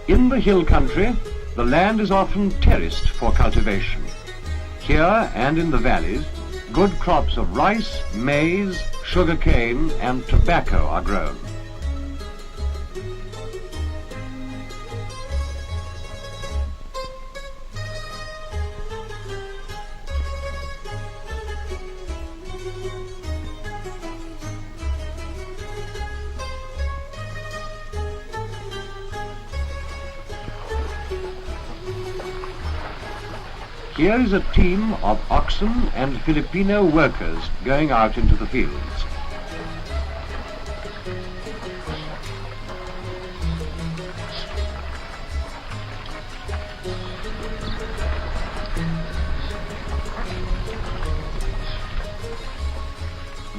In the hill country, the land is often terraced for cultivation. Here and in the valleys, good crops of rice, maize, sugarcane and tobacco are grown. Here is a team of oxen and Filipino workers going out into the fields.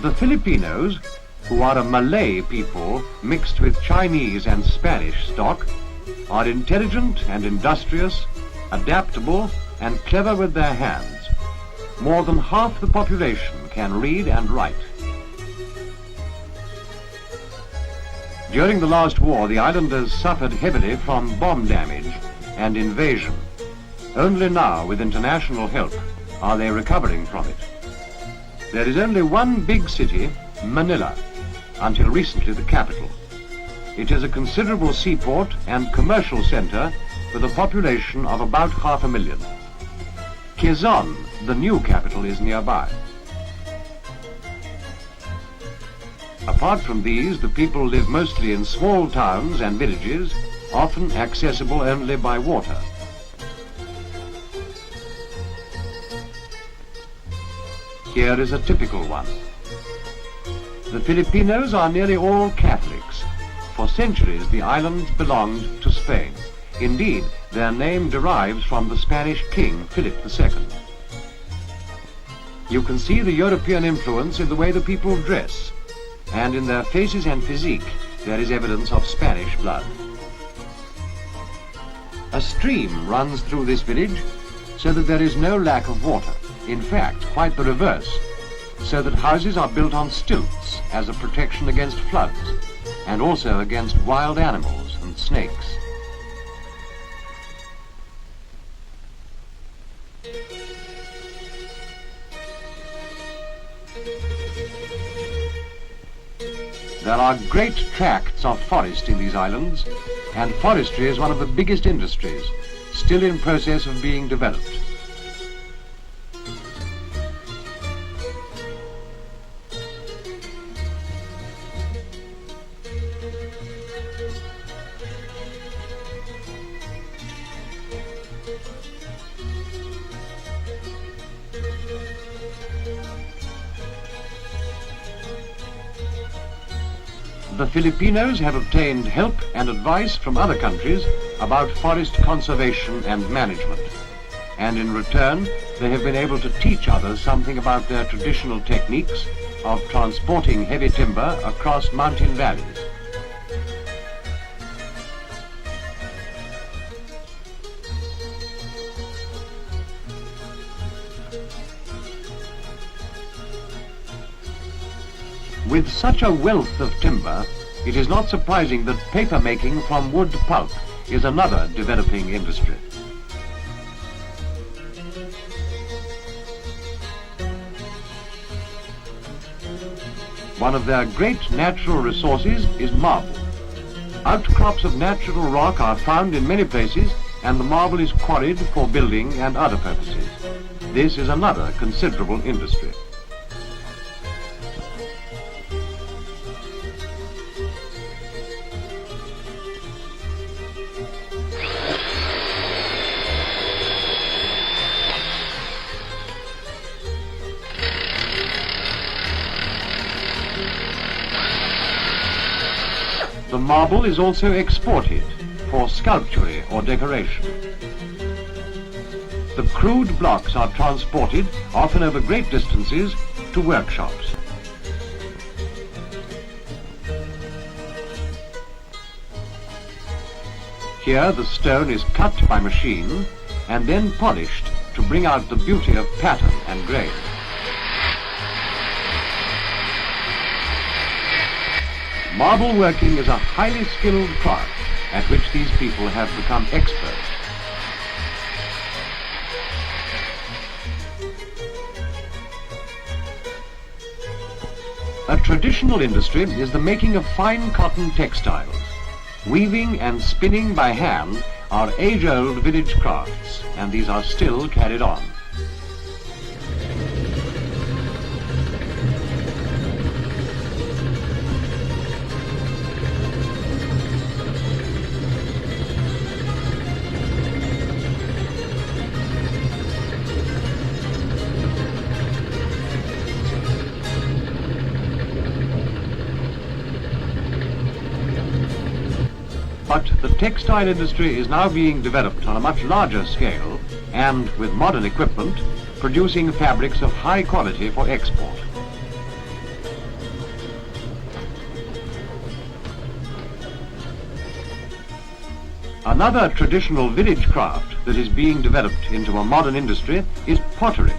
The Filipinos, who are a Malay people mixed with Chinese and Spanish stock, are intelligent and industrious, adaptable and clever with their hands. More than half the population can read and write. During the last war, the islanders suffered heavily from bomb damage and invasion. Only now, with international help, are they recovering from it. There is only one big city, Manila, until recently the capital. It is a considerable seaport and commercial center with a population of about 500,000. Quezon, the new capital, is nearby. Apart from these, the people live mostly in small towns and villages, often accessible only by water. Here is a typical one. The Filipinos are nearly all Catholics. For centuries, the islands belonged to Spain. Indeed, their name derives from the Spanish king, Philip II. You can see the European influence in the way the people dress, and in their faces and physique there is evidence of Spanish blood. A stream runs through this village, so that there is no lack of water. In fact, quite the reverse, so that houses are built on stilts as a protection against floods, and also against wild animals and snakes. There are great tracts of forest in these islands, and forestry is one of the biggest industries, still in process of being developed. The Filipinos have obtained help and advice from other countries about forest conservation and management. And in return, they have been able to teach others something about their traditional techniques of transporting heavy timber across mountain valleys. With such a wealth of timber, it is not surprising that paper making from wood pulp is another developing industry. One of their great natural resources is marble. Outcrops of natural rock are found in many places, and the marble is quarried for building and other purposes. This is another considerable industry. The marble is also exported for sculpture or decoration. The crude blocks are transported, often over great distances, to workshops. Here the stone is cut by machine and then polished to bring out the beauty of pattern and grain. Marble working is a highly skilled craft, at which these people have become experts. A traditional industry is the making of fine cotton textiles. Weaving and spinning by hand are age-old village crafts, and these are still carried on. But the textile industry is now being developed on a much larger scale and, with modern equipment, producing fabrics of high quality for export. Another traditional village craft that is being developed into a modern industry is pottery.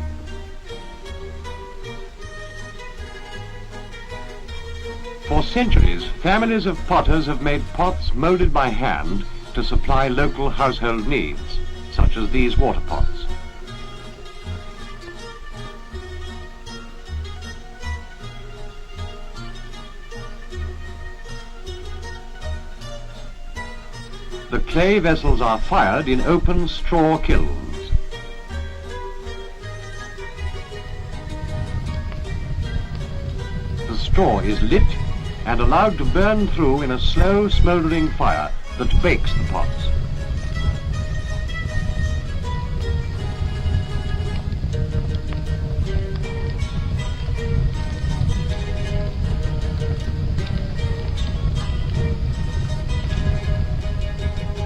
For centuries, families of potters have made pots molded by hand to supply local household needs, such as these water pots. The clay vessels are fired in open straw kilns. The straw is lit and allowed to burn through in a slow, smouldering fire that bakes the pots.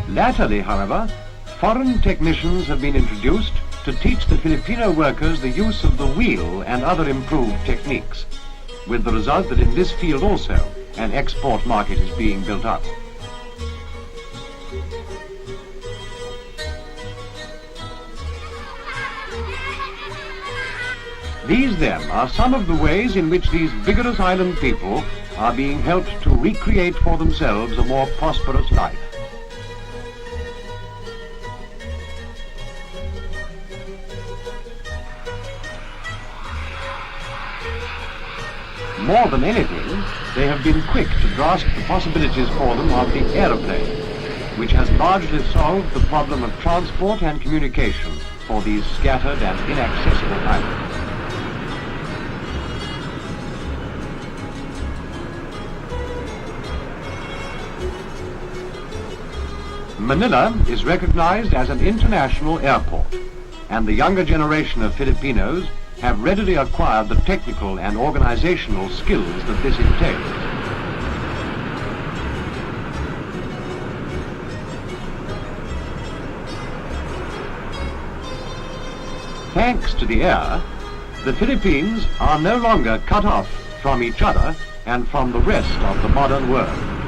Latterly, however, foreign technicians have been introduced to teach the Filipino workers the use of the wheel and other improved techniques, with the result that in this field also an export market is being built up. These, then, are some of the ways in which these vigorous island people are being helped to recreate for themselves a more prosperous life. More than anything, they have been quick to grasp the possibilities for them of the aeroplane, which has largely solved the problem of transport and communication for these scattered and inaccessible islands. Manila is recognized as an international airport, and the younger generation of Filipinos have readily acquired the technical and organizational skills that this entails. Thanks to the air, the Philippines are no longer cut off from each other and from the rest of the modern world.